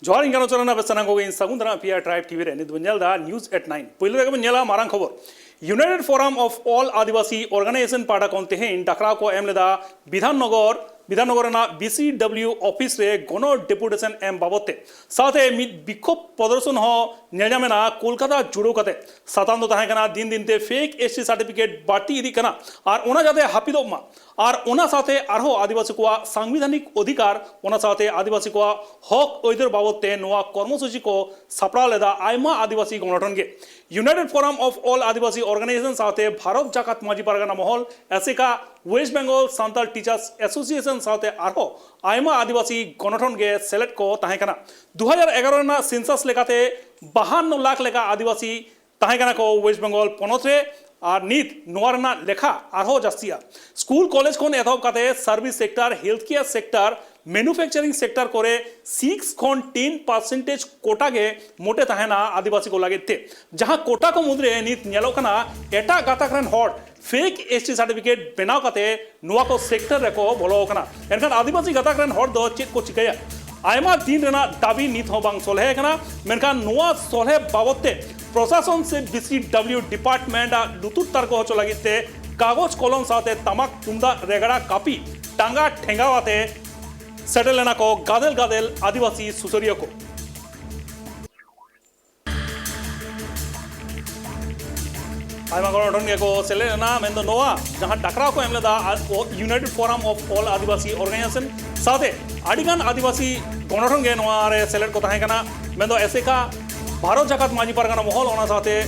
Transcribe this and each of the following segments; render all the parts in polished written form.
जोहार इंगानो चलना बेसना को इन सगुंदरा पिया ट्राइब टीवी रे निदुन्यल दा न्यूज़ एट 9 पहिले रे बन्यला मारंग खबर United Forum of All Adivasi organisation पाटा कोनते हैं डाकरा को एमलेदा विधाननगर ना बीसीडब्ल्यू ऑफिस रे गनो डेपुटेशन एम बाबते साथे विक्षोभ प्रदर्शन हो नेजामेना कोलकाता जुड़ो कते सातान दो ताहे कना दिन दिन ते फेक एसटी सर्टिफिकेट बाटी इदी कना और ओना जाते हापिदो मा और ओना साथे आरो आदिवासी को संवैधानिक अधिकार ओना साथे आदिवासी को हक ओइदर बाबते नोआ कर्मसूची को सपड़ा लेदा आयमा आदिवासी गणठन के United Forum of All Adivasi organisation साथे भारत जाकात माजी पारगाना महल एसेका West Bengal Santal teachers association साथे आरो आयमा आदिवासी गणठन के सेलेक्ट को ताहे कना 2011 ना सेंसस लेकाते 52 लाख लेका आदिवासी ताहे कना को वेस्ट बेंगल पनत रे और नीत नोआरना लेखा आरो जास्तिया स्कूल कॉलेज कोन एथब काते service sector health care sector manufacturing sector करे 6 खन 10% कोटा के मोटे तहना आदिवासी को लगे थे जहां कोटा को मुद्रे नीत नेलोकना एटा गाताकरन हॉट फेक एसटी सर्टिफिकेट बनाव काते नोआ को सेक्टर रेको बोलो कना एनखान आदिवासी गाताकरन हॉट दो चेक को चिकया आयमा दिन रेना दाबी नीत हो बांग सोलहे कना मेनखान नोआ सोलहे बाबते प्रशासन से बीसीडब्ल्यू डिपार्टमेंट लुतुर तर्क हो लगे कागज कलम साथे तमाक तुंदा रेगड़ा कापी टांगा ठेंगावाते सेटलेना को गादेल गादेल आदिवासी सुसरिया को आयमा गणठन के को सेलेना मेंदो नोआ जहां डाकरा को एमलेदा United Forum of All Adivasi organisation साथे आडिगान आदिवासी गणठन के नोआ रे सेलेक्ट को ताहे कना मेंदो एसेका भारत जाकात माजी पारगाना महल ओना साथे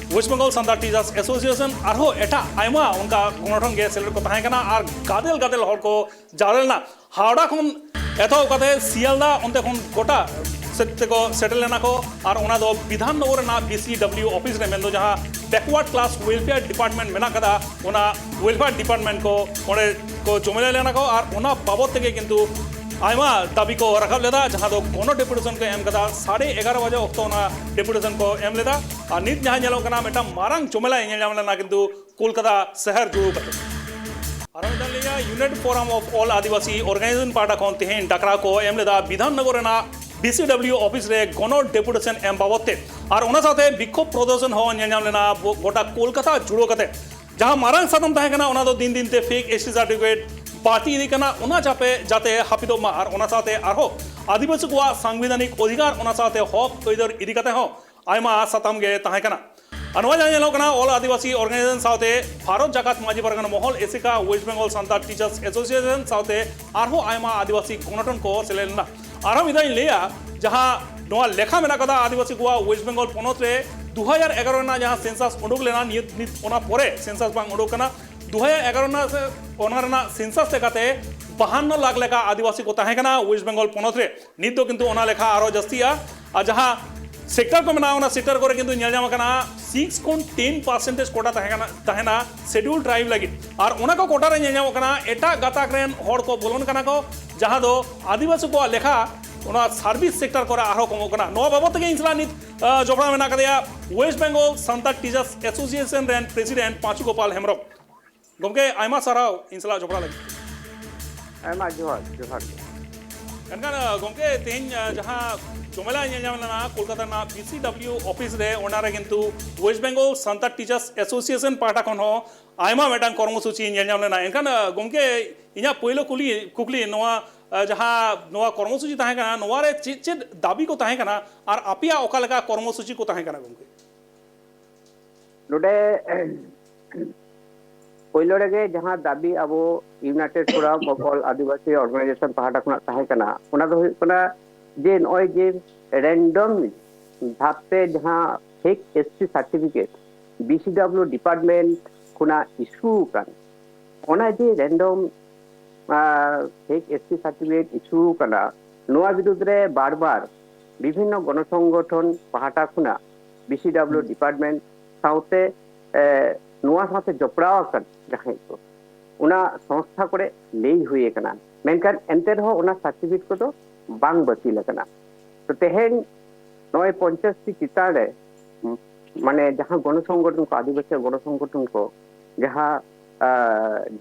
waste Bengal Santal teachers association आरो एटा आयमा उनका गणठन के सेलेक्ट को ताहे कना और गादेल गादेल हर को जारेलना हावड़ा खन एथो कते सियालदा उनते खन गोटा सेटे को सेटल लेना को और ओना दो विधाननगर ना बीसीडब्ल्यू ऑफिस रे मेंदो जहां बैकवर्ड क्लास वेलफेयर डिपार्टमेंट मेना कदा ओना वेलफेयर डिपार्टमेंट को ओने को जमेला लेना को और ओना बाबत के किंतु आयमा दाबी को रखा लेदा जहां दो कोनो डेपुटेशन को एम कदा 11:30 बजे वक्त ओना डेपुटेशन को एम लेदा और नित जहां नेलो कना मेटा मारंग जमेला नेजाम लेना किंतु कोलकाता शहर जुड़ो कते आरामदान लिया United Forum of All Adivasi organisation पाटा कोन तेहेन डाकरा को एम लेदा विधाननगर ना बीसीडब्ल्यू ऑफिस रे गनो डेपुटेशन एम बाबते और ओना साथे विक्षोभ प्रदर्शन हो नेजाम लेना गोटा कोलकाता जुड़ो कते जहां मारंग सातम ताहे कना ओना दो दिन दिन ते फेक एसटी सर्टिफिकेट पार्टी इदी कना ओना जापे जाते हापिदो मा और ओना साथे आरो आदिवासी को संवैधानिक अधिकार ओना साथे हक ओइदर इदी कते हो आयमा सातम गे ताहे कना अनवा जानेलो कना ऑल आदिवासी ऑर्गेनाइजेशन साथे भारत जाकात माजी पारगाना महल एसेका West Bengal Santal teachers association साथे आरो आयमा आदिवासी गणठन को सेलेना आराम इदाइन लेया जहां नोआ लेखा मेना कदा आदिवासी को वेस्ट बेंगल पनत रे 2011 ना जहां सेंसस उडुक लेना नित ओना परे सेंसस बांग उडुक कना 2011 ना से ओनारना सेंसस लेकाते 52 लाख लेखा आदिवासी को ताहे कना वेस्ट बेंगल पनत रे नित दो किंतु ओना लेखा आरो जस्तिया आ जहां सेक्टर को मेना ओना सेक्टर करे किंतु नेलजाम कना 6 कोन 10% कोटा ताहेना शेड्यूल ट्राइब लगी और ओना को कोटा रे नेलजाम कना एटा गाताकरेन हर को बोलन कना को जहां दो आदिवासी को लेखा ओना सर्विस सेक्टर करे आरो कमो कना नो बाबत के इंसला नित जोबड़ा मेना कदिया West Bengal Santal teachers association रेन प्रेसिडेंट पांचू गोपाल हेमरम गमके आयमा साराव इंसला जोबड़ा लगी आयमा जोहार एनकान गमके तेन जहां जमेला नेजामना कोलकाता ना बीसीडब्ल्यू ऑफिस रे ओनारे किंतु waste Bengal Santal teachers association पाटा खन हो आयमा मेटांग कर्मसूची नेजामना एनकान गमके इना पहिलो कुकली नोआ जहां नोआ कर्मसूची ताहे कना नोआ रे चेद दाबी को ताहे कना और आपिया ओका लेका कर्मसूची को ताहे कना गमके नोडे पहिलो रे जहां दाबी अबो United Forum of All Adivasi organisation पाटा खना ताहे कना ओना दो कना जे नय जे रैंडम भाबते जहां fake ST certificate BCW department खुना इशू कान ओना जे random fake ST certificate issue कना नोआ विरुद्ध रे बार बार विभिन्न गणसंगठन पाटा खुना बीसीडब्ल्यू डिपार्टमेंट साउते नोआ साथे जपड़ाव कर जहां को उना संस्था करे लेई हुई कना मेनकान एंते रहो उना सर्टिफिकेट को तो बांग बचिल कना तो तेहेन नय 50 टी चिता रे माने जहां गणसंगठन को आदिवासी गणसंगठन को जहां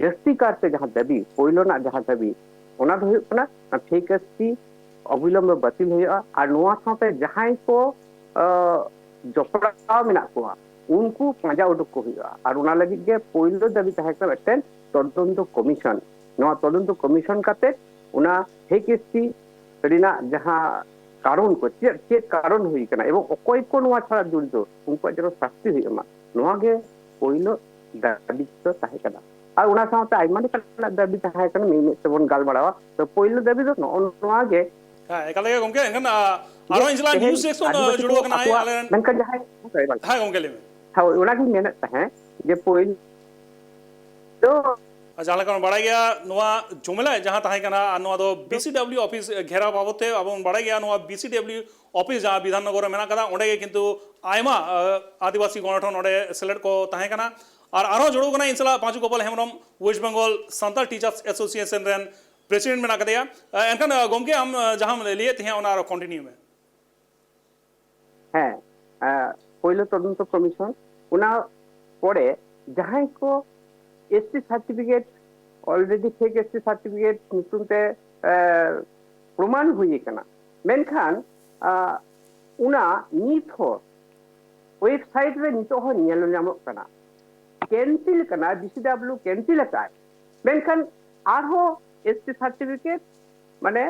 जस्ती कारते जहां दाबी पहिलो ना जहां दाबी ओना दो फेक एसटी अविलंब बातिल हुआ और नोआ साथे जहां को जपड़ा मेना को उनको पांजा उडुक को हुआ और उना लगी के पहिलो दाबी तहका मिटन तदন্ত कमीशन नोआ तदন্ত कमीशन काते उना फेक एसटी रिना जहां कारण को चेक कारण हुई कना एवं अकोय को नोआ छाड़ा जुड़ित उनको जनो शास्ति हुई मा नोआ गे पहिलो दाबी तो ताहे कना और उना साथे आइमा लेका दाबी ताहे कना मिमे से बन गाल बड़ावा तो पहिलो दाबी तो नोआ गे हां एकाले गमके एनकन आरो इंसला न्यूज़ सेक्शन जुड़ो कना है आलेन मेनका जहां हां गमके ले हां उना की मेहनत ताहे जे पहिलो तो जहाँ लेकर बड़ा गया नोआ जुमला जहाँ ताहे कना नोआ दो बीसीडब्ल्यू ऑफिस घेरा बाबते अब बड़ा गया नोआ बीसीडब्ल्यू ऑफिस जहाँ विधाननगर मेना कदा ओंडे गे किंतु आयमा आदिवासी गणठन ओंडे सेलेक्ट को ताहे कना और आरो जोड़ो कना इंसला Panchu Gopal Hembram West Bengal Santal teachers association रेन प्रेसिडेंट मेना कदेया एनकन गोमके हम जहाँ लिए थे ओना कंटिन्यू में হ্যাঁ पहिलो तदন্ত कमीशन उना परे जहां को ST certificate already fake ST certificate नितुमते प्रमाण हुई कना मेनखान उना नीत हो वेबसाइट रे नितो हो नेलो नामो कना कैंसिल कना बीसीडब्ल्यू कैंसिल का मेनखान आरो एसटी सर्टिफिकेट माने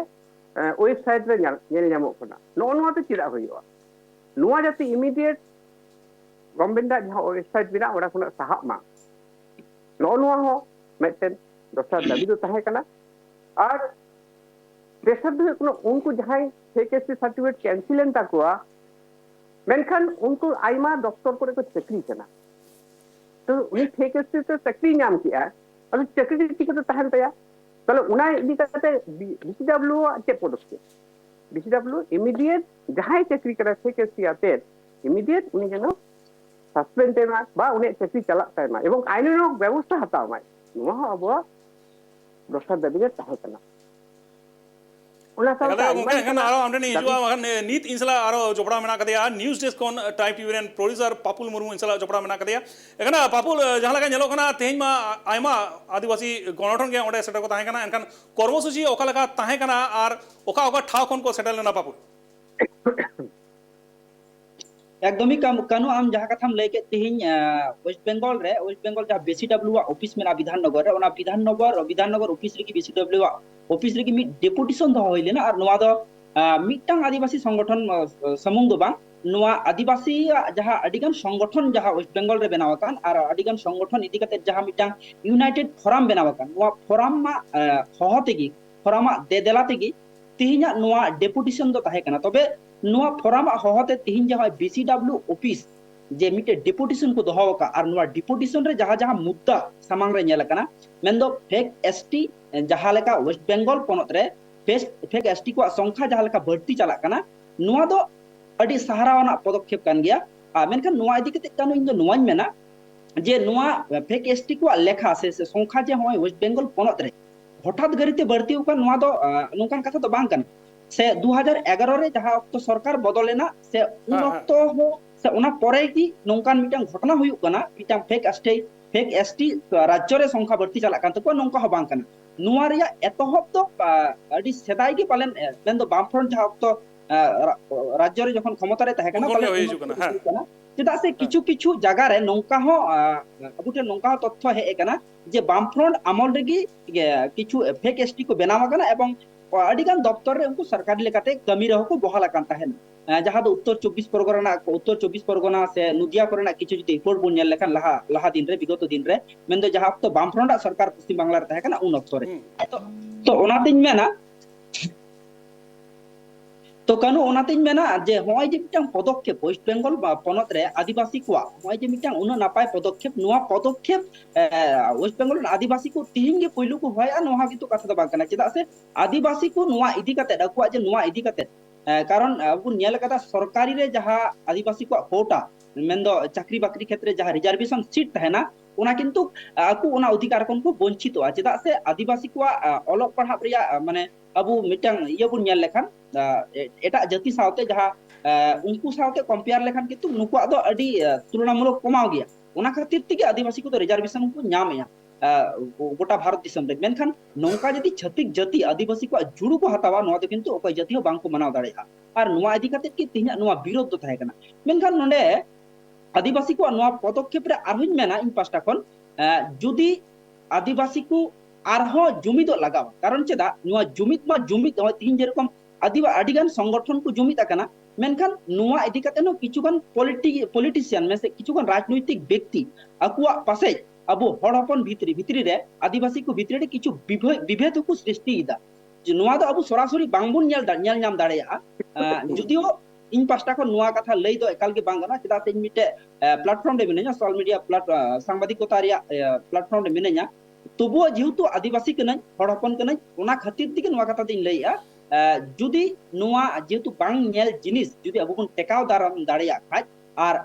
वेबसाइट रे नेल नामो कना नो तो चिरा हुईवा नुआ जाते इमीडिएट गवर्नमेंट जहां वेबसाइट बिना ओडा खुना साहब मा नुआ हो मेटन दोसर दाबी तो ताहे कना और प्रेशर दो उनको जहां फेक एसटी सर्टिफिकेट कैंसिल एन ताकुआ मेनखान उनको आइमा दफ्तर को चक्री कना तो उनी फेक एसटी तो चक्री नाम किया अब चक्री टिकट तो ताहन तया चलो उना इदी करते बीसीडब्ल्यू के पदस्थ बीसीडब्ल्यू इमीडिएट जहां चक्री करा फेक एसटी आते इमीडिएट उनी जनो सस्पेंड तेमा बा उनी चक्री चला तायमा एवं आइननो व्यवस्था हताव माय नुवा अब दोसर दाबी ताहे कना उना कदा गोमके एनकन आरो हमने हिजुआ मगन नीत इंसला आरो जोपड़ा मेना कदेया न्यूज़ डेस्क कोन टाइप टीवी रेन प्रोड्यूसर पापुल मुर्मू इंसला जोपड़ा मेना कदेया एखना पापुल जहां लगा नेलो कना तेज मा आयमा आदिवासी गणठन के ओडे सेटर को ताहे कना एनकन कर्मसूची ओका लगा ताहे कना और ओका ओका ठाव कोन को सेटल लेना पापुल एकदमी कानू आम जहाँ कथाम लेके तिहिन वेस्ट बंगाल जहाँ बीसीडब्ल्यू ऑफिस में विधाननगर रे विधाननगर ऑफिस रे बीसीडब्ल्यू ऑफिस रे मी डेपुटेशन दो होइले ना और नोआ दो मिटंग आदिवासी संगठन समूंग दो बांग नोआ आदिवासी जहाँ अडिगन संगठन जहाँ वेस्ट बंगाल रे बनावकान और अडिगन संगठन इदी कते जहाँ मिटंग यूनाइटेड फोरम बनावकान नोआ फोरम मा हहतेगी फोरम देला तेगी तिहिन नोआ डेपुटेशन दो ताहे कना तबे नोआ फोरम हहते तिहिन जहाँ बीसीडब्ल्यू ऑफिस जे मिटे डेपुटेशन को दोहो का और नोआ डेपुटेशन रे जहाँ जहाँ मुद्दा सामांग रे नेल कना मेंदो फेक एसटी जहाँ लेका वेस्ट बंगाल पोनत रे फेक एसटी को संख्या जहाँ लेका बढ़ती चला कना नोआ दो अडी सहारावाना पदक्षेप कान गया मेनखान नोआ इदी कते कानो इन दो नोआ मेना जे नोआ फेक एसटी को लेखा से संख्या जे होय वेस्ट बंगाल पोनत रे हठात गरीते बढ़ती उका नोआ दो नोकान कथा तो बांग कना से 2011 रे जहाँ अक्तो सरकार बदलेना से उन अक्तो हो से उना परे की नोंकान मिटंग घटना हुई कना मिटंग फेक एसटी राज्य रे संख्या बढ़ती चला कान तो नोंका हो बांग कना नुआ रिया एतहब तो अडी सेदाई की पालन मेन दो बामफ्रंट जहाँ अक्तो राज्य रे जखन क्षमता रे तहे कना पालन चेदा से किछु किछु जगह रे नोंका हो अबुटे नोंका हो तथ्य हे कना जे बामफ्रंट अमल रेगी किछु फेक एसटी को बनावा कना एवं अडिगान दफ्तर रे उनको सरकारी लेकाते कमी रहो को बहाला कान ताहेन जहाँ दो उत्तर 24 परगना से नुदिया करना किछु जति रिपोर्ट बुन नेल लेखान लहा दिन रे विगत दिन रे मेन दो जहाँ तो बामफ्रंट सरकार पश्चिम बांग्ला रे तहे कना उन अक्तो रे तो ओनातिन मेना तो कानू ओनातिन मेना जे होय जे मिटांग पदक्षेप वेस्ट बंगाल पनत रे आदिवासी को होय जे मिटांग उन नापाय पदक्षेप नुआ पदक्षेप वेस्ट बंगाल आदिवासी को तिहिंग गे पहिलु को होय नोहा कितु कथा दो बांकना चेदा से आदिवासी को नुआ इदी कते डकुआ जे नुआ इदी कते कारण अब नेल कथा सरकारी रे जहां आदिवासी को कोटा मेंदो चाकरी बाकरी क्षेत्र जहां रिजर्वेशन सीट तहना उना किंतु आकु उना अधिकार को वंचित हो चेदा से आदिवासी को अलग पढ़ा रिया माने अबु मिटंग ये बुन नेल लेखान एटा जाति सावते जहां उनको सावते कंपेयर लेखान किंतु नुकुआ दो अडी तुलनामूलक कमाव गया उना खातिर तिगे आदिवासी को तो रिजर्वेशन को नाम या गोटा भारत दिसम रे मेनखान नौका जदि छत्तिक जाति आदिवासी को जुड़ू को हतावा नोआ दो किंतु ओकय जाति हो बांग को मनाव दाड़ेया और नोआ इदी काते कि तिहिया नोआ विरोध दो थाहे कना मेनखान नोंडे आदिवासी को नोआ पदक्षेप रे आरहुñ मेना इन पास्टा खन जुदी आदिवासी को आरहो जुमिद लगाव कारण चेदा नोआ जुमिद तिहिन जेरकम आदिगान संगठन को जुमिद आकना मेनखान नोआ इदी काते नो किछुगान पॉलिटिशियन में से किछुगान राजनैतिक व्यक्ति अकुआ पासे अब हड़ हपन भितरी रे आदिवासी को भितरी रे किछु विभेद को सृष्टि इदा जे नोआ दो अब सरासरी बांगबुन नेल नाम दाड़ेया जुदियो इन पास्टा को नोआ कथा लई दो एकाल के बांगना चेदा ते मिटे प्लेटफॉर्म रे मिने냐 सोशल मीडिया सांबादिकता रिया प्लेटफॉर्म रे मिने냐 तबुओ जेहेतु आदिवासी कनय हड़ हपन कनय ओना खातिर दिके नोआ कथा दिन लईया जुदी नोआ जेहेतु बांग नेल जिनिस जुदी अब बन टेकाव दाराम दाड़ेया खाज आर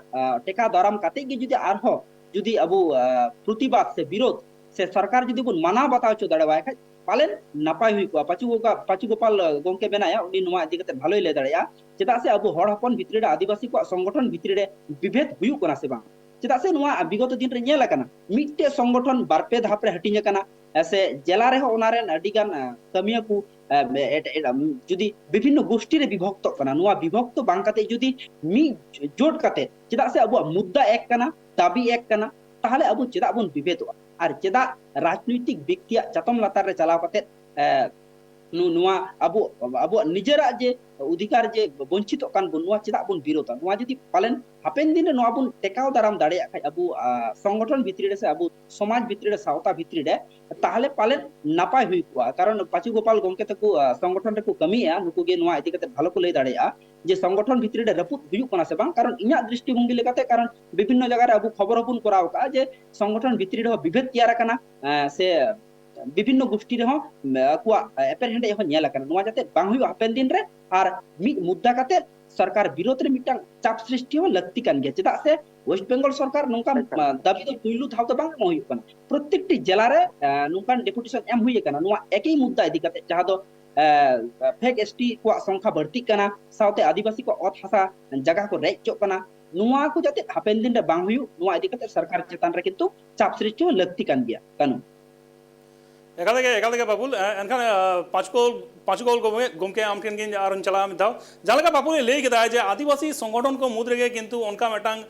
टेका दाराम काते गे जुदी आरहो जुदी अब प्रतिबाद से विरोध से सरकार जुदी बन माना बताओ चो दाड़ेवाय खाज पालेन नापाय हुई को पाचु गोपाल गोंके बेनाया उनी नोआ इदी कते भालोय ले दाड़ेया चेदा से अब हड़ हपन भितरी रे आदिवासी को संगठन भितरी रे विभेद हुयु कना से बांग चेदा से नोआ विगत दिन रे नेल कना मिट्टे संगठन बारपे धाप रे हटिंग कना ऐसे जेला रे हो ओनारे अडिगान कमिया को जुदी विभिन्न गोष्ठी रे विभक्त कना नोआ विभक्त बांग काते जुदी मी जोड काते चेदा से अब मुद्दा एक कना दाबी एक कना ताहले अब चेदा बन विभेदवा और चेदा राजनीतिक व्यक्तिया चतम लातार रे चलाव काते नोआ अब निजेरा जे अधिकार जे वंचित कान बन नोआ चेदा बन विरोधा नोआ जदि पालेन हापेन दिन नोआ बन टेकाव दाराम दाड़ेया खाय अब संगठन भितरी रे से अब समाज भितरी रे सावता भितरी रे ताहले पालेन नापाय हुई को कारण पाचु गोपाल गोंके तको संगठन रे को कमिया नुको गे नोआ इदी कते भालो को लई दाड़ेया जे संगठन भितरी रे रपुत हुयु कना से बांग कारण इन्या दृष्टिभंगी लेकाते कारण विभिन्न जगह रे अब खबर हपुन कराव का जे संगठन भितरी रे विभेद तैयार कना से विभिन्न गोष्ठी रे कुआ एपर हेंडे हो नेला कना नोआ जाते बांग हुयु हापेन दिन रे आर मिद मुद्दा काते सरकार विरोध रे मिटांग चाप सृष्टि हो लगती कान गया चेदा से वेस्ट बेंगल सरकार नोका दाबी तो पुइलु थाव तो बांग होयु कना प्रत्येकटी जिला रे नोकान डेपुटेशन एम हुई कना नोआ एकई मुद्दा इदी काते जहां दो फेक एसटी को संख्या बढ़ती कना साउते आदिवासी को अत हासा जगह को रेचो कना नोआ को जाते हापेन दिन रे बांग हुयु नोआ इदी काते सरकार चेतान रे किंतु चाप सृष्टि हो लगती कान गया कानून एकाल बाबुल एनखान पाँचकोल गोमके आम ठेन गिन आर चला मिदाव जहां बाबुल लई केदा जे आदिवासी संगठन को मुद्रे गे किंतु उनका मेटांग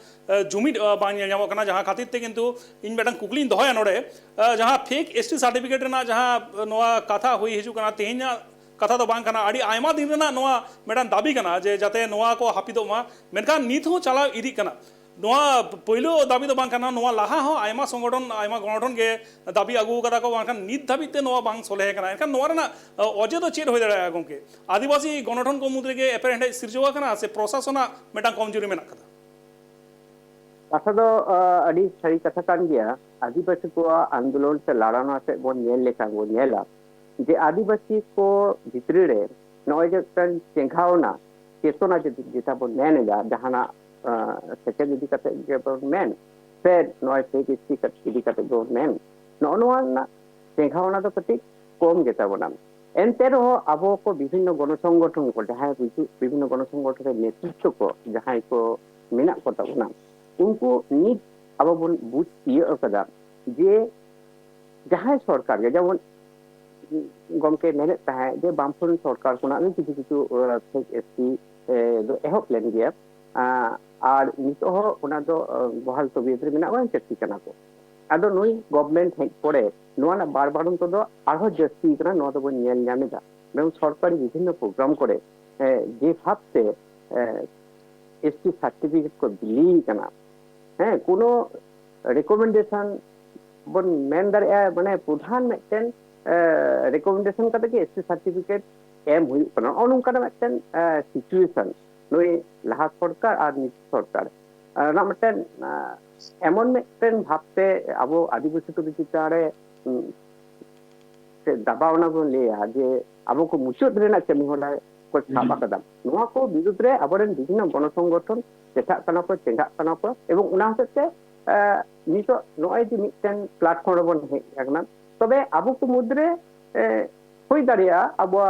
जुमिद बांग नेल कना जहां खातिर ते किंतु इन मेटांग कुकलिन दोहया नोडे जहां फेक एसटी सर्टिफिकेट रेना जहां नोआ कथा हुई हिजु कना तेहिना कथा तो बांग कना आड़ी आयमा दिन रेना नोआ मेटांग दाबी कना जे जाते नोआ को हापिदो मा मेनखान नित हो चला इदी कना नोआ पहिलो दाबी तो बांग कना नोआ लाहा हो आयमा संगठन आयमा गणठन के दाबी आगु कदा को बांग नित धाबिते नोआ बांग सोले कना एनखान नोआ रेना अजे तो चेड होय दाड़ा गोंके आदिवासी गणठन को मुद्रे के एपर हेंडे सिरजवा कना से प्रशासना मेटांग कमजोरी मेना कदा कथा दो अड़ी सही कथा कान गया आदिवासी को आंदोलन से लड़ाना से बोन नेल लेखा बोन नेला जे आदिवासी को भितरी रे नय जे तन चेंघावना चेतना जेता बोन मेनेगा जहाना सेके इदी काते जे बोन मेन से नय से इसी इदी काते बोन मेन नोआ ना चेंघावना तो कति कम गेता बोना एनते रहो आबो को विभिन्न गणसंगठन को जहां विभिन्न गणसंगठन रे नेतृत्व को जहां को मेना को ताबोना उनको नित अब बन बुझ ये कदा जे जहां सरकार के जब गमके मेने ताहे जे बामफोन सरकार कोना किछु किछु फेक एसटी दो एहप लेन गया आर नितो हो ओना दो बहाल तो बिद्रे मेना वन चेक कना को आदो नोई गवर्नमेंट हेक पड़े नोना बार बार तो दो आरो जस्ती कना नो तो बन नेल नामेदा मैं सरकारी विभिन्न प्रोग्राम करे जे भाव से एसटी सर्टिफिकेट को दिली कना है कोनो रिकमेंडेशन बन मेन दारे माने प्रधान मेटन रिकमेंडेशन काते के एसटी सर्टिफिकेट एम हुई कना अनुका मेटन सिचुएशन नोई लाहा सरकार और नित सरकार ना मेटन एमन मेटन भाबते आबो आदिवासी को चितारे से दबावना को लेया जे आबो को मुचुत रेना कमी होला को साबा कदम नोआ को विरुद्ध रे आबरन विभिन्न गणसंगठन चेठा कना को चेंगा कना को एवं उना हते नितो नोय जे मिटन प्लेटफॉर्म बन हे एकना तबे आबो को मुद्रे होई दारिया आबो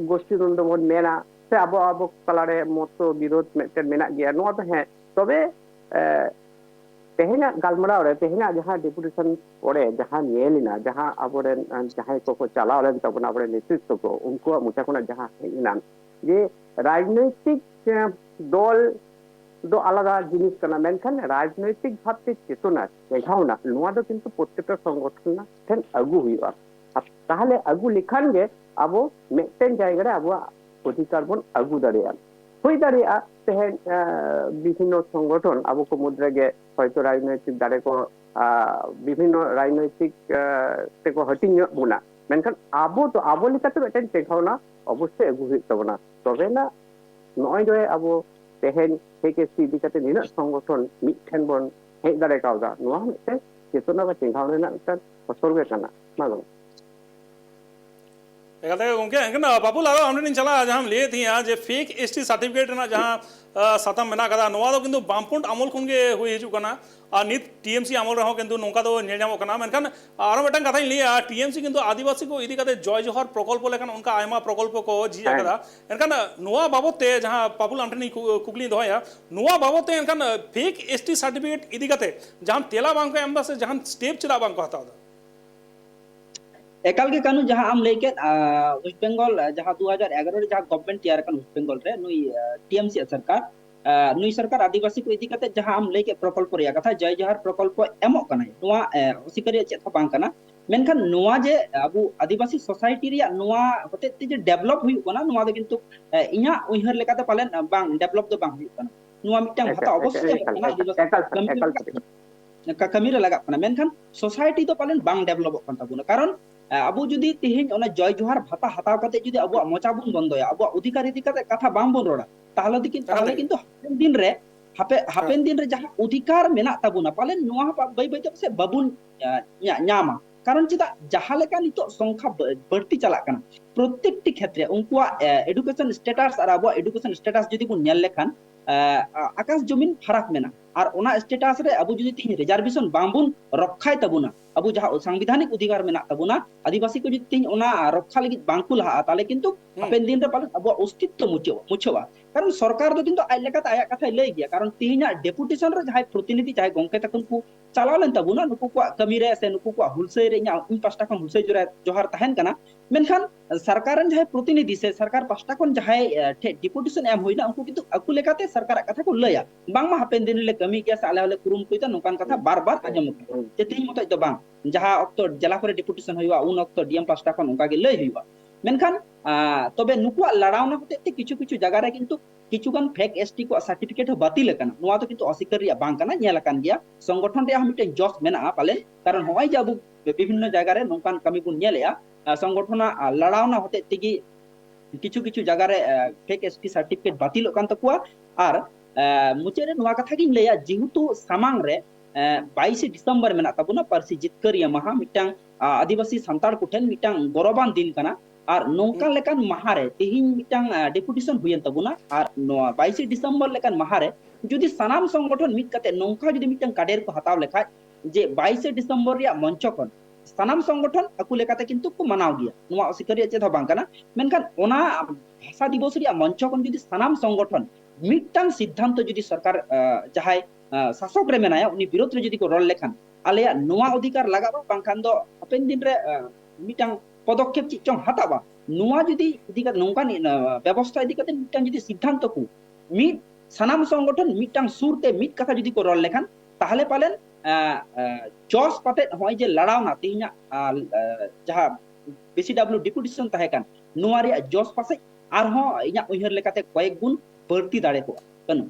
गोष्ठी नंद बन मेना से आबो कलारे मतो विरोध मिटन मेना गया नोआ तो है तबे तेहेना गालमराव रे तेहेना जहां डेपुटेशन पड़े जहां नेलिना जहां आबोरेन जहां को चलाव लेन तबना आबोरे नेतृत्व को उनको मुचा कोना जहां हेना जे राजनैतिक दल दो आलादा जिनिस कना मेनखान राजनैतिक भावते चेतना देखावना नोआ दो किंतु प्रत्येक संगठन ठेन आगु हुआ ताहले आगु लिखान गे आबो मेटेन जायगा रे आबो अधिकार बन आगु दाड़िया हुई दाड़िया तेहेन विभिन्न संगठन आबो को मुद्रे गे हयतो राजनैतिक दाड़े को विभिन्न राजनैतिक ते को हटिंग बुना मेनखान आबो तो आबो लिखाते मेटेन देखावना अवश्य आगु हुई तबना तबेना नय दो आबो तेहेन हेकेसी दिखाते निना संगठन मिठेन बन हेज दाड़े कावदा नोआ मिटे चेतना बा देखावना ना फसल गे कना मागो कहते गमके एंकन बाबू लागा हमने नहीं चला जहां हम लिए थी आज फेक एसटी सर्टिफिकेट ना जहां सातम मेना कदा नोआ दो किंतु बामपुंड अमल खुनगे हुई हिजु कना आ नित टीएमसी अमल रहो किंतु नोका दो नेजामो कना मेनखान आरो मेटन कथा लिया टीएमसी किंतु आदिवासी को इदी कते जय जोहर प्रकल्प लेकन उनका आयमा प्रकल्प को जिया कदा एनखान नोआ बाबते जहां पापुल आमठनी कुकली दोया नोआ बाबते एनखान फेक एसटी सर्टिफिकेट इदी कते जहां तेला बांग को एमदा से जहां स्टेप चला बांग को हता एकाल के कानून जहां आम लेके वेस्ट बंगाल जहां 2011 रे जहां गवर्नमेंट तैयार कन वेस्ट बंगाल रे नुई टीएमसी सरकार नुई सरकार आदिवासी को इदी कते जहां आम लेके प्रकल्प रे कथा जय जहर प्रकल्प एमो कना नुआ ओसिकरी चेत बांग कना मेनखान नुआ जे अबु आदिवासी सोसाइटी रे नुआ होते जे डेवलप हुई कना नुआ दो किंतु इया उइहर लेकाते पालेन बांग डेवलप दो बांग हुई कना नुआ मिटन भाता अवश्य कना आदिवासी कमी रे लगा कना मेनखान सोसाइटी तो पालेन बांग डेवलप कन ताबुना कारण अबु जुदी तिहिन ओना जय जोहार भाता हताव कते जुदी अबु मोचा बुन बंदोया अबु अधिकार इदी कते कथा बांग बन रोड़ा ताहले किंतु हापेन दिन रे जहां अधिकार मेना ताबुना पालेन नुआ बै बै से बाबुन न्यामा कारण चिता जहां लेका नितो संख्या बढ़ती चला कना प्रत्येकटी क्षेत्र उनकुआ एडुकेशन स्टेटस और अबु एडुकेशन स्टेटस जुदी बुन नेल लेखान आकाश जमीन फरक मेना और ओना स्टेटस रे अबु जुदी तिहिन रिजर्वेशन बांबुन रखाय ताबुना अबु जहां संवैधानिक अधिकार मेना ताबुना आदिवासी को जुदी तिहिन ओना रखा लगी बांकु लहा ताले किंतु हापेन दिन रे पालन अबु अस्तित्व मुछवा कारण सरकार दो किंतु आय लेका आया कथा लय गया कारण तिहिना डेपुटेशन रे जहां प्रतिनिधि चाहे गंके तकन को चलावलेन ताबुना नुकु को कमी रे से नुकु को हुलसै रे इन पास्टा खन हुलसै जोहार तहन कना मेनखान सरकारन जहां प्रतिनिधि से सरकार पास्टा खन जहां डेपुटेशन एम होइना उनको किंतु अकु लेकाते सरकार कथा को लया बांग मा हापेन दिन ले कमी के साले वाले कुरुम कोइता नोकान कथा बार-बार आजम ते तिहिन मत दो बांग जहां अक्तो जिला करे डेपुटेशन होइवा उन अक्तो डीएम पास्टा खन उनका के लय होइवा मेनखान तबे नुकुआ लड़ावना होते किछु जगह रे किंतु किछुगान फेक एसटी को सर्टिफिकेट बातिल कना नुआ तो किंतु असिकर रिया बांग कना नेल कान गया संगठन रे हमिटे जॉस मेना पाले कारण होय जे अब विभिन्न जगह रे नोकान कमी बुन नेलया संगठन लड़ावना होते तिगी किछु जगह रे फेक एसटी सर्टिफिकेट बातिल कान तकुआ और मुचे रे नुआ कथा गिन लेया जेहुतु सामांग रे 22 दिसंबर मेना ताबुना पारसी जितकरिया महा मिटांग आदिवासी संताड़ कुठेन मिटांग गौरवान दिन कना और नौका लेकान महारे तिहिन मिटांग डेपुटेशन हुयन तबुना और 22 दिसंबर लेकान महारे जुदी सनाम संगठन मिट कते नौका जुदी मिटांग काडेर को हताव लेखा जे 22 दिसंबर रिया मंचकन सनाम संगठन अकु लेकाते किंतु को मनाव गया नुआ असिकरिया चेत बांग कना मेनखान ओना भाषा दिवस रिया मंचकन जुदी सनाम संगठन मिटांग सिद्धांत जुदी सरकार जहाय शासक रे मेनाया उनी विरोध रे जुदी को रोल लेखान आलेया नुआ अधिकार लगाबा बांखान दो हापेन दिन रे मिटांग पदक्षेप चिचों हताबा नुआ जुदी इदिका नौका व्यवस्था इदिकाते मिटांग जुदी सिद्धांत को मिट सनाम संगठन मिटांग सुरते मिट कथा जुदी को रोल लेखान ताहले पालेन जॉस पाते होय जे लड़ावना तिहिना जहां बीसीडब्ल्यू डिपुटेशन तहेकान नुआ रे जॉस पासे आरहो इया उहर लेकाते कयेक गुण बढ़ती दाड़े को कनु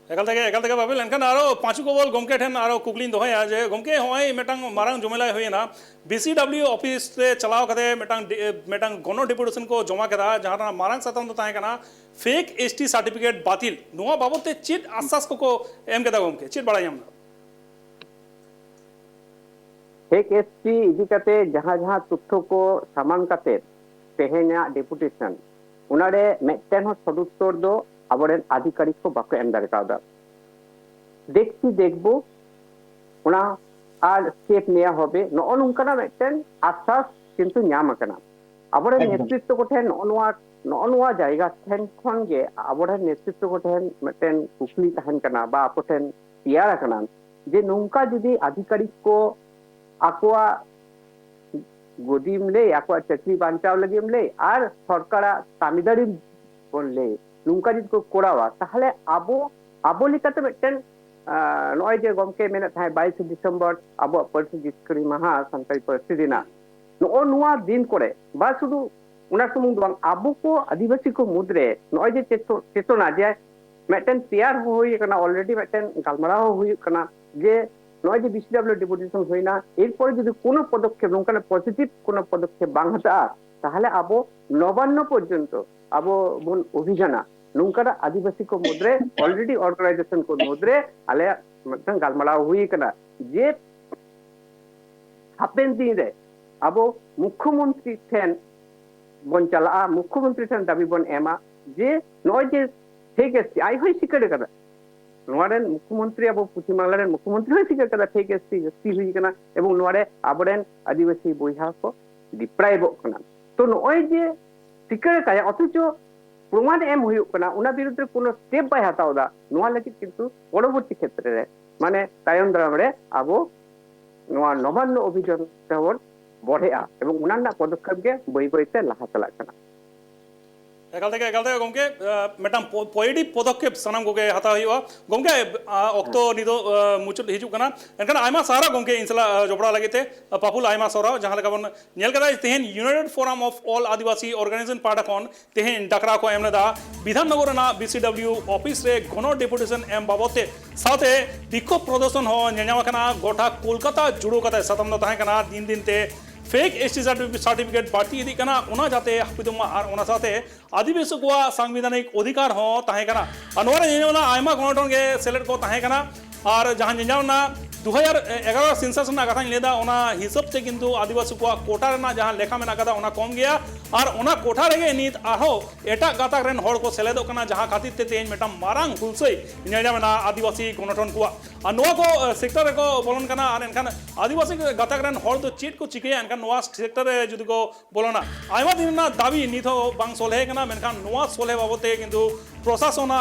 एकाल तक बाबे लेनखान आरो पांचु को बोल गमके ठेन आरो कुकलिन दोहया जे गमके होय मेटांग मारांग जुमेला होयना बीसीडब्ल्यू ऑफिस रे चलाव कते मेटांग गनो डिपुटेशन को जमा करा जहां मारांग सतम तो ताहे कना फेक एसटी सर्टिफिकेट बातिल नुआ बाबते चिट आश्वास को एम केदा गमके चिट बड़ाई हम फेक एसटी इदी कते जहां तथ्य को सामान कते तेहेना डेपुटेशन उनारे मेटेन हो सदुत्तर दो आबोरेन आधिकारिक को बाको एम दारे कावदा देखती देखबो उना आर स्टेप नेया होबे नो नोंकाना मेटेन आश्वास किंतु न्याम आकना आबोरेन नेतृत्व को ठेन नो जायगा ठेन खन गे आबोरेन नेतृत्व को ठेन मेटेन कुकली तहन कना बा आपो ठेन तैयार कना जे नौका जुदी आधिकारिक को आकुआ गदिम ले आकुआ चाकरी बांचाव लगिम ले और सरकारा तामिदारी बन ले नौका जुदी को कोरावा ताहले आबो लिकाते मिटन नॉय जे गमके मेना थाय 22 डिसेम्बर आबो पार्टी जितकरी महा सानतारी पार्टी दिना नो नुआ दिन करे बा शुधु उना सुमुंग बांग आबो को आदिवासी को मुद्रे नॉय जे चेतना जे मिटन तैयार होई कना ऑलरेडी मिटन गालमाराव होई कना जे नॉय जे बीसीडब्ल्यू डेपुटेशन होइना एरपर যদি কোনো পদক্ষেপ নঙ্কানা পজিটিভ কোনো পদক্ষেপ বাং হাতা তাহলে আবো নবান্ন পর্যন্ত আবো বন অভিযানা नौका आदिवासी को मुद्रे ऑलरेडी ऑर्गेनाइजेशन को मुद्रे आले मतलब गालमाराव हुई कना जे हापेन दिन रे आबो मुख्यमंत्री ठेन बन चला मुख्यमंत्री ठेन दाबी बन एमा जे नय जे ठीक है आई होई सिकर कदा नोरेन मुख्यमंत्री आबो पुथि मांगलारेन मुख्यमंत्री होई सिकर कदा ठीक है सी हुई कना एवं नोरे आबोरेन आदिवासी बोइहा को डिप्राइव कना तो नय जे सिकर काया अथचो प्रमाण एम हुई कना उना विरुद्ध कोनो स्टेप बाय हतावदा नोआ लगित किंतु परवर्ती क्षेत्र रे माने तायम दाराम रे आबो नोआ नवान्न अभियान तवर बढ़ेआ एवं उनाना पदक्षेप गे बई बईते लाहा चला कना एकालते गमके मेटाम पॉजिटिव पदक्षेप सनाम गोगे हता हुआ गमके ऑक्तो निदो मुचुत हिजु कना एनकन आयमा सारा गमके इंसला जोपड़ा लगिते पापुल आयमा सारा जहां लगा बन नेल कदा तेहन United Forum of All Adivasi organization part कोन तेहन डकरा को एमनेदा विधाननगर ना बीसीडब्ल्यू ऑफिस रे घनो डेपुटेशन एम बाबते साथे विक्षोभ प्रदर्शन हो नेनामा कना गोटा कोलकाता जुड़ो कता सतम न ताहे कना दिन दिन ते फेक एसटी सर्टिफिकेट बाटी इदी कना उना जाते हपिदुमा आर उना साथे आदिवासी को संवैधानिक अधिकार हो ताहे कना अनवर जेना आयमा गणटन के सेलेक्ट को ताहे कना और जहां जेना 2011 सेंसस ना कथा लेदा ओना हिसाब से किंतु आदिवासी को कोटा रेना जहां लेखा मेना कदा ओना कम गया और ओना कोठा रेगे नित आहो एटा गाताक रेन हड़ को सेलेदो कना जहां खातिर ते तेज मेटा मारांग हुलसई नेजा मेना आदिवासी गणटन को नोआ को सेक्टर को बोलन कना और एनखान आदिवासी गाताक रेन हड़ तो चीट को चिके एनखान नोआ सेक्टर जुदी को बोलना आयमा दिन ना दाबी नित हो बांग सोले कना मेनखान नोआ सोले बाबते किंतु प्रशासना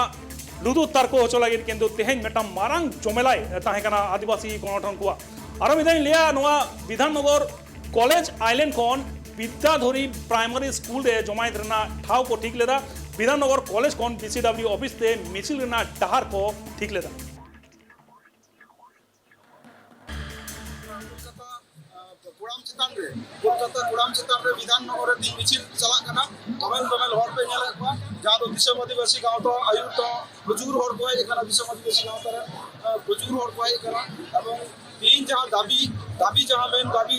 लुदु तर्क होचो लगे किंतु तेहेन मेटा मारांग जमेलाई ताहे कना आदिवासी गणटन को आरो मिदाई लिया नोआ विधाननगर कॉलेज आइलैंड कोन विद्याधरी प्राइमरी स्कूल रे जमायत रना ठाव को ठीक लेदा विधाननगर कॉलेज कोन बीसीडब्ल्यू ऑफिस ते मिছিল रना डहार को ठीक लेदा कोलकाता गुड़ाम चितान रे विधाननगर दिन मिছিল चला कना तमेल हर पे नेले को जहां तो दिसम आदिवासी गांव तो आयु तो प्रचुर हर को है कना दिसम आदिवासी गांव तर प्रचुर हर को है कना एवं तीन जहां दाबी जहां मेन दाबी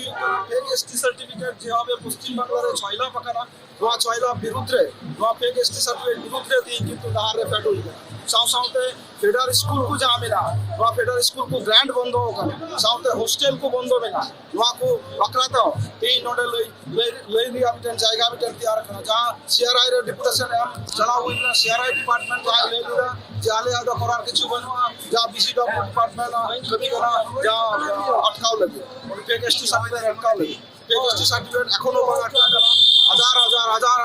फेक एसटी सर्टिफिकेट जहां पे पश्चिम बांग्ला रे छयला पकाना नोआ छयला विरुद्ध रे नोआ फेक एसटी सर्टिफिकेट विरुद्ध रे दिन किंतु दहार रे फेडो साउते फेडर स्कूल को जहां मेना नोआ फेडर स्कूल को ग्रांड बंद हो कना साउते हॉस्टल को बंद मेना नोआ को बकराता तीन नोडे लई रिया मिटन जायगा मिटन तैयार कना जहां सीआरआई रे डेपुटेशन एम चला हुई ना सीआरआई डिपार्टमेंट जहां ले लिया जाले आदा करार किछु बनवा जहां बीसीडब्ल्यू डिपार्टमेंट कभी कना जहां अटकाव लगे फेक एसटी सर्टिफिकेट अटकाव लगे फेक एसटी सर्टिफिकेट एखोनो बाग अटका हजार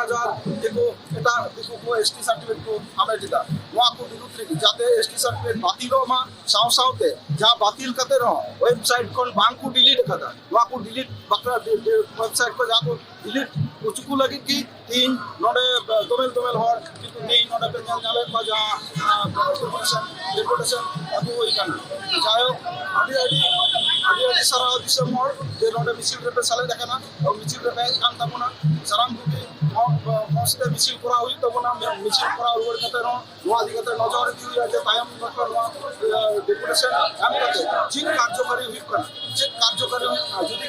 देखो এটা দেখো को एसटी सर्टिफिकेट को हमें दिता नोआ को विरुद्ध रे जाते एसटी सर्टिफिकेट बातिल हो मा साउते जहां बातिल करते रहो वेबसाइट कोन बांग को डिलीट करता नोआ को डिलीट बकरा वेबसाइट को जा को डिलीट उचकू लगी कि तीन नोडे दोमेल हर किंतु तीन नोडे पे नाले बा जहां डेपुटेशन अबो होई कान जायो आदि सारा दिसंबर जे नोडे मिছিল रे साले देखाना और मिছিল रे कान तमना साराम को मस्ते मिছিল करा हुई तमना मिছিল करा हुई कते रो नोआ दिगते नजर दी जे तायम नोआ डेपुटेशन हम कते जिन कार्यकारी हुई कान जे कार्यकारी যদি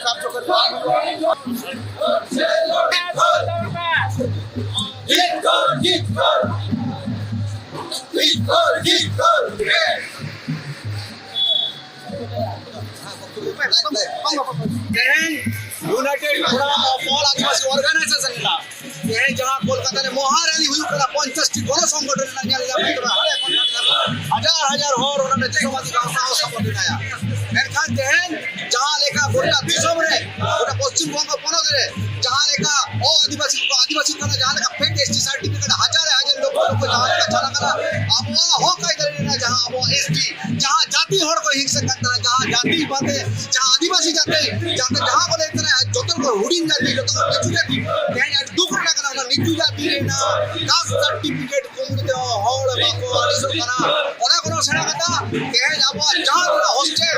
United Forum of All Adivasi Organisation जहां कोलकाता रे महारैली हुई करा 50 टी गण संगठन ना नेल जा हजार हर ओना समाज गांव संगठन आया मेरखान तेहन जहां लेखा गोटा दिसम रे गोटा पश्चिम बंग पनद रे जहां लेखा ओ आदिवासी को आदिवासी कना जहां लेखा फेक एसटी सर्टिफिकेट हजार लोग जहां लेखा kana abo hok aidar na jaha abo ST jaha jati hor ko hingsa kana jaha jati bate jaha adivasi jate jaha bole tana jotor ko huding jati jotor ko nichu jati kaya duk na kana ona nichu jati na caste certificate kumde hol ba ko aliso kana ona kono sena kata kaya abo jaha hostel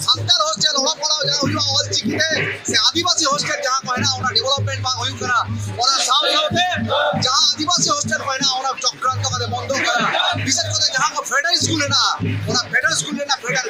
santal hostel ola pala ja huiwa all chikite se adivasi hostel jaha ko na ona development ba hoyu kana ona sabe jaha adivasi hostel ko na ona চক্রান্ত করে বন্ধ করা বিশেষ করে যাহা federal স্কুলে না ওরা ফেডারেল স্কুলে না ফেডারেল